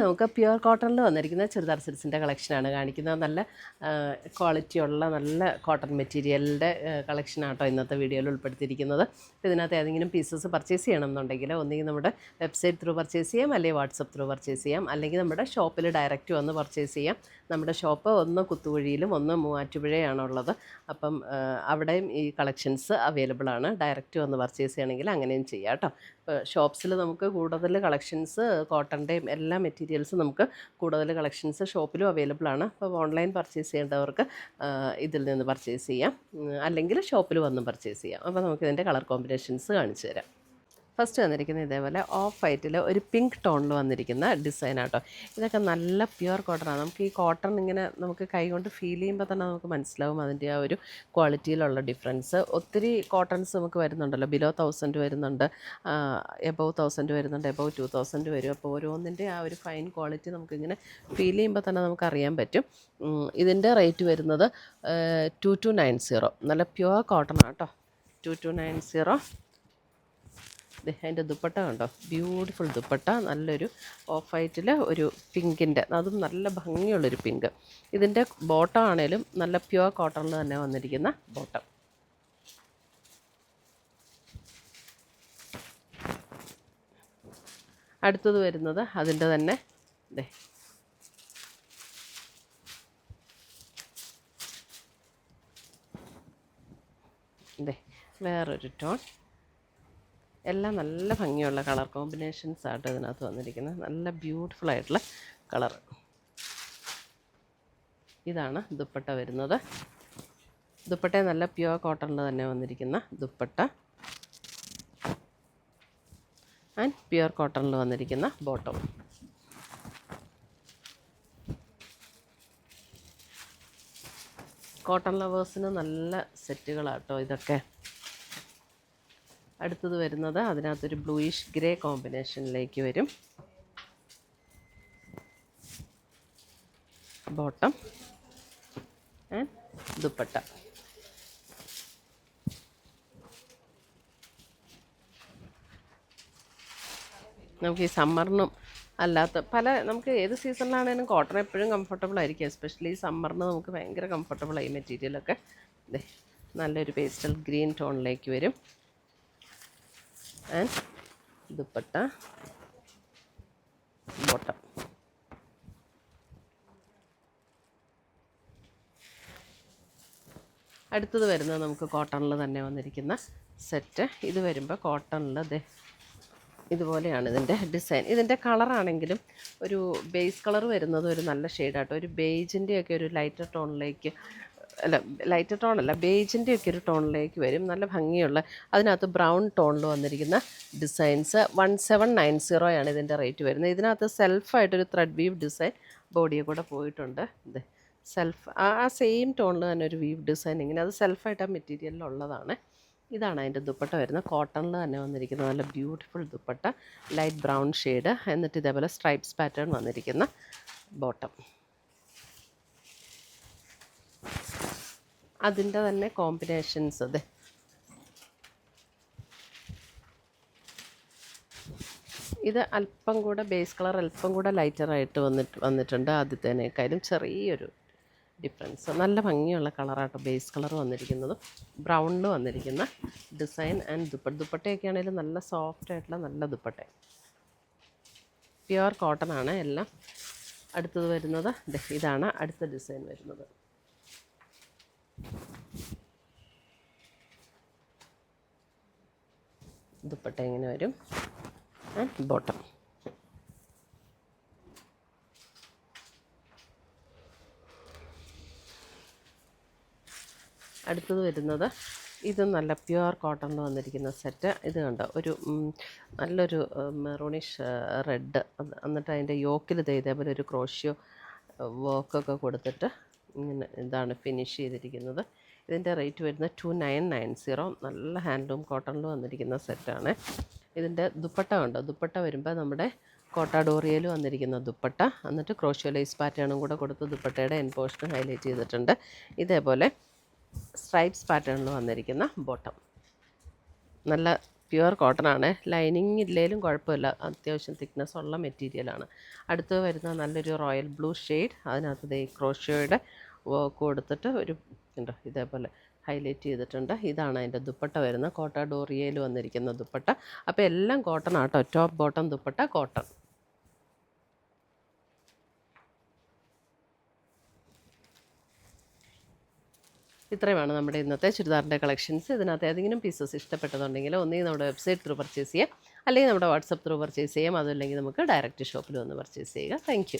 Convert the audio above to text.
നമുക്ക് പ്യുവർ കോട്ടണിൽ വന്നിരിക്കുന്ന ചുരിദാർ സെറ്റ്സിൻ്റെ കളക്ഷനാണ് കാണിക്കുന്നത്. നല്ല ക്വാളിറ്റിയുള്ള നല്ല കോട്ടൺ മെറ്റീരിയലിൻ്റെ കളക്ഷനാണ് കേട്ടോ ഇന്നത്തെ വീഡിയോയിൽ ഉൾപ്പെടുത്തിയിരിക്കുന്നത്. ഇതിനകത്ത് ഏതെങ്കിലും പീസസ് പർച്ചേസ് ചെയ്യണമെന്നുണ്ടെങ്കിൽ ഒന്നുകിൽ നമ്മുടെ വെബ്സൈറ്റ് ത്രൂ പർച്ചേസ് ചെയ്യാം, അല്ലെങ്കിൽ വാട്സപ്പ് ത്രൂ പർച്ചേസ് ചെയ്യാം, അല്ലെങ്കിൽ നമ്മുടെ ഷോപ്പിൽ ഡയറക്റ്റ് വന്ന് പർച്ചേസ് ചെയ്യാം. നമ്മുടെ ഷോപ്പ് ഒന്ന് കുത്തുകുഴിയിലും ഒന്ന് മൂവാറ്റുപുഴയാണുള്ളത്. അപ്പം അവിടെയും ഈ കളക്ഷൻസ് അവൈലബിൾ ആണ്. ഡയറക്റ്റ് വന്ന് പർച്ചേസ് ചെയ്യണമെങ്കിൽ അങ്ങനെയും ചെയ്യാം കേട്ടോ. ഷോപ്സിൽ നമുക്ക് കൂടുതൽ കളക്ഷൻസ് കോട്ടൻ്റെയും എല്ലാ മെറ്റീരിയൽസും നമുക്ക് കൂടുതൽ കളക്ഷൻസ് ഷോപ്പിലും അവൈലബിൾ ആണ്. അപ്പോൾ ഓൺലൈൻ പർച്ചേസ് ചെയ്യേണ്ടവർക്ക് ഇതിൽ നിന്ന് പർച്ചേസ് ചെയ്യാം, അല്ലെങ്കിൽ ഷോപ്പിൽ വന്നും പർച്ചേസ് ചെയ്യാം. അപ്പോൾ നമുക്കിതിൻ്റെ കളർ കോമ്പിനേഷൻസ് കാണിച്ചു തരാം. ഫസ്റ്റ് വന്നിരിക്കുന്നത് ഇതേപോലെ ഓഫ് വൈറ്റിൽ ഒരു പിങ്ക് ടോണിൽ വന്നിരിക്കുന്ന ഡിസൈനാട്ടോ. ഇതൊക്കെ നല്ല പ്യുവർ കോട്ടണാണ്. നമുക്ക് ഈ കോട്ടൺ ഇങ്ങനെ നമുക്ക് കൈ കൊണ്ട് ഫീൽ ചെയ്യുമ്പോൾ തന്നെ നമുക്ക് മനസ്സിലാവും അതിൻ്റെ ആ ഒരു ക്വാളിറ്റിയിലുള്ള ഡിഫറൻസ്. ഒത്തിരി കോട്ടൺസ് നമുക്ക് വരുന്നുണ്ടല്ലോ, ബിലോ 1000 വരുന്നുണ്ട്, എബവ് 1000 വരുന്നുണ്ട്, എബവ് 2000 വരും. അപ്പോൾ ഓരോന്നിൻ്റെ ആ ഒരു ഫൈൻ ക്വാളിറ്റി നമുക്കിങ്ങനെ ഫീൽ ചെയ്യുമ്പോൾ തന്നെ നമുക്കറിയാൻ പറ്റും. ഇതിൻ്റെ റേറ്റ് വരുന്നത് 2290. നല്ല പ്യുവർ കോട്ടൺ ആട്ടോ, 2290. അതിൻ്റെ ദുപ്പട്ട കണ്ടോ, ബ്യൂട്ടിഫുൾ ദുപ്പട്ട, നല്ലൊരു ഓഫ് വൈറ്റിൽ ഒരു പിങ്കിൻ്റെ, അതും നല്ല ഭംഗിയുള്ളൊരു പിങ്ക്. ഇതിൻ്റെ ബോട്ടം ആണേലും നല്ല പ്യുവർ കോട്ടണിൽ തന്നെ വന്നിരിക്കുന്ന ബോട്ടം. അടുത്തത് വരുന്നത് അതിൻ്റെ തന്നെ വേറൊരു ടോൺ. എല്ലാം നല്ല ഭംഗിയുള്ള കളർ കോമ്പിനേഷൻസ് ആയിട്ട് ഇതിനകത്ത് വന്നിരിക്കുന്നത്. നല്ല ബ്യൂട്ടിഫുൾ ആയിട്ടുള്ള കളർ. ഇതാണ് ദുപ്പട്ട വരുന്നത്. ദുപ്പട്ട നല്ല പ്യുവർ കോട്ടണിൽ തന്നെ വന്നിരിക്കുന്ന ദുപ്പട്ട ആൻഡ് പ്യുവർ കോട്ടണിൽ വന്നിരിക്കുന്ന ബോട്ടം. കോട്ടൺ ലവേഴ്സിന് നല്ല സെറ്റുകളാട്ടോ ഇതൊക്കെ. അടുത്തത് വരുന്നത് അതിനകത്തൊരു ബ്ലൂയിഷ് ഗ്രേ കോമ്പിനേഷനിലേക്ക് വരും. Bottom and dupatta. നമുക്ക് ഈ സമ്മറിനും അല്ലാത്ത നമുക്ക് ഏത് സീസണിലാണേലും കോട്ടൺ എപ്പോഴും കംഫർട്ടബിൾ ആയിരിക്കും. എസ്പെഷ്യലി സമ്മറിന് നമുക്ക് ഭയങ്കര കംഫർട്ടബിളായി മെറ്റീരിയലൊക്കെ. നല്ലൊരു പേസ്റ്റൽ ഗ്രീൻ ടോണിലേക്ക് വരും. And dupatta, bottom. അടുത്തത് വരുന്നത് നമുക്ക് കോട്ടണിൽ തന്നെ വന്നിരിക്കുന്ന സെറ്റ്. ഇത് വരുമ്പോൾ കോട്ടണിൽ ഇതുപോലെയാണ് ഇതിൻ്റെ ഡിസൈൻ. ഇതിൻ്റെ കളറാണെങ്കിലും ഒരു ബേസ് കളർ വരുന്നത് ഒരു നല്ല ഷെയ്ഡാട്ടോ, ഒരു ബേജിൻ്റെയൊക്കെ ഒരു ലൈറ്റർ ടോണിലേക്ക്, ലൈറ്റർ ടോണല്ല, ബേജിൻ്റെ ഒക്കെ ഒരു ടോണിലേക്ക് വരും. നല്ല ഭംഗിയുള്ള, അതിനകത്ത് ബ്രൗൺ ടോണിൽ വന്നിരിക്കുന്ന ഡിസൈൻസ്. 1790 ഇതിൻ്റെ റേറ്റ് വരുന്നത്. ഇതിനകത്ത് സെൽഫായിട്ടൊരു ത്രെഡ് വീവ് ഡിസൈൻ ബോഡിയെ കൂടെ പോയിട്ടുണ്ട്. സെൽഫ് ആ സെയിം ടോണിൽ തന്നെ ഒരു വീവ് ഡിസൈൻ ഇങ്ങനെ, അത് സെൽഫായിട്ട് ആ മെറ്റീരിയലിലുള്ളതാണ്. ഇതാണ് അതിൻ്റെ ദുപ്പട്ട വരുന്നത്. കോട്ടണിൽ തന്നെ വന്നിരിക്കുന്ന നല്ല beautiful dupatta, light brown shade. എന്നിട്ട് ഇതേപോലെ സ്ട്രൈപ്സ് പാറ്റേൺ വന്നിരിക്കുന്ന ബോട്ടം. അതിൻ്റെ തന്നെ കോമ്പിനേഷൻസ്. ഇത് അല്പം കൂടെ ബേസ് കളർ അല്പം കൂടെ ലൈറ്ററായിട്ട് വന്നിട്ടുണ്ട്. ആദ്യത്തേനേക്കാളും ചെറിയൊരു ഡിഫറൻസ്. നല്ല ഭംഗിയുള്ള കളറാട്ടോ ബേസ് കളർ വന്നിരിക്കുന്നത്. ബ്രൗണിൽ വന്നിരിക്കുന്ന ഡിസൈൻ ആൻഡ് ദുപ്പട്ടയൊക്കെ ആണെങ്കിലും നല്ല സോഫ്റ്റ് ആയിട്ടുള്ള നല്ല ദുപ്പട്ട. പ്യുവർ കോട്ടൺ ആണ് എല്ലാം. അടുത്തത് വരുന്നത് ഇതാണ് അടുത്ത ഡിസൈൻ വരുന്നത്. ദുപ്പട്ട ഇങ്ങനെ വരും ആൻഡ് ബോട്ടം. അടുത്തത് വരുന്നത് ഇത് നല്ല പ്യുവർ കോട്ടണിൽ വന്നിരിക്കുന്ന സെറ്റ്. ഇത് കണ്ടോ, ഒരു നല്ലൊരു മെറൂണിഷ് റെഡ്. എന്നിട്ട് അതിൻ്റെ യോക്കിൽ ഇതേപോലെ ഒരു ക്രോഷ്യോ വർക്കൊക്കെ കൊടുത്തിട്ട് ഇങ്ങനെ ഇതാണ് ഫിനിഷ് ചെയ്തിരിക്കുന്നത്. ഇതിൻ്റെ റേറ്റ് വരുന്നത് 2990. നല്ല ഹാൻഡ്ലൂം കോട്ടണിൽ വന്നിരിക്കുന്ന സെറ്റാണ്. ഇതിൻ്റെ ദുപ്പട്ട കണ്ടോ, ദുപ്പട്ട വരുമ്പോൾ നമ്മുടെ കോട്ടാഡോറിയയിൽ വന്നിരിക്കുന്ന ദുപ്പട്ട, എന്നിട്ട് ക്രോഷ്യോ ലേസ് പാറ്റേണും കൂടെ കൊടുത്ത് ദുപ്പട്ടയുടെ എൻ പോർഷൻ ഹൈലൈറ്റ് ചെയ്തിട്ടുണ്ട്. ഇതേപോലെ സ്ട്രൈപ്സ് പാറ്റേണിൽ വന്നിരിക്കുന്ന ബോട്ടം. നല്ല പ്യുവർ കോട്ടൺ ആണ്. ലൈനിങ് ഇല്ലേലും കുഴപ്പമില്ല, അത്യാവശ്യം തിക്നെസ് ഉള്ള മെറ്റീരിയലാണ്. അടുത്ത് വരുന്ന നല്ലൊരു റോയൽ ബ്ലൂ ഷെയ്ഡ്, അതിനകത്ത് ദേ ക്രോഷ്യോയുടെ വർക്ക് കൊടുത്തിട്ട് ഒരു ഉണ്ടോ ഇതേപോലെ ഹൈലൈറ്റ് ചെയ്തിട്ടുണ്ട്. ഇതാണ് അതിൻ്റെ ദുപ്പട്ട വരുന്നത്, കോട്ട ഡോറിയയിൽ വന്നിരിക്കുന്ന ദുപ്പട്ട. അപ്പോൾ എല്ലാം കോട്ടൺ ആട്ടോ, ടോപ്പ് ബോട്ടം ദുപ്പട്ട കോട്ടൺ. ഇത്രയുമാണ് നമ്മുടെ ഇന്നത്തെ ചുരിദാറിൻ്റെ കളക്ഷൻസ്. ഇതിനകത്ത് ഏതെങ്കിലും പീസസ് ഇഷ്ടപ്പെട്ടതുണ്ടെങ്കിൽ ഒന്നെങ്കിൽ നമ്മുടെ വെബ്സൈറ്റ് ത്രൂ പർച്ചേസ് ചെയ്യാം, അല്ലെങ്കിൽ നമ്മുടെ വാട്സപ്പ് ത്രൂ പർച്ചേസ് ചെയ്യാം, അതല്ലെങ്കിൽ നമുക്ക് ഡയറക്റ്റ് ഷോപ്പിൽ വന്ന് പർച്ചേസ് ചെയ്യുക. താങ്ക്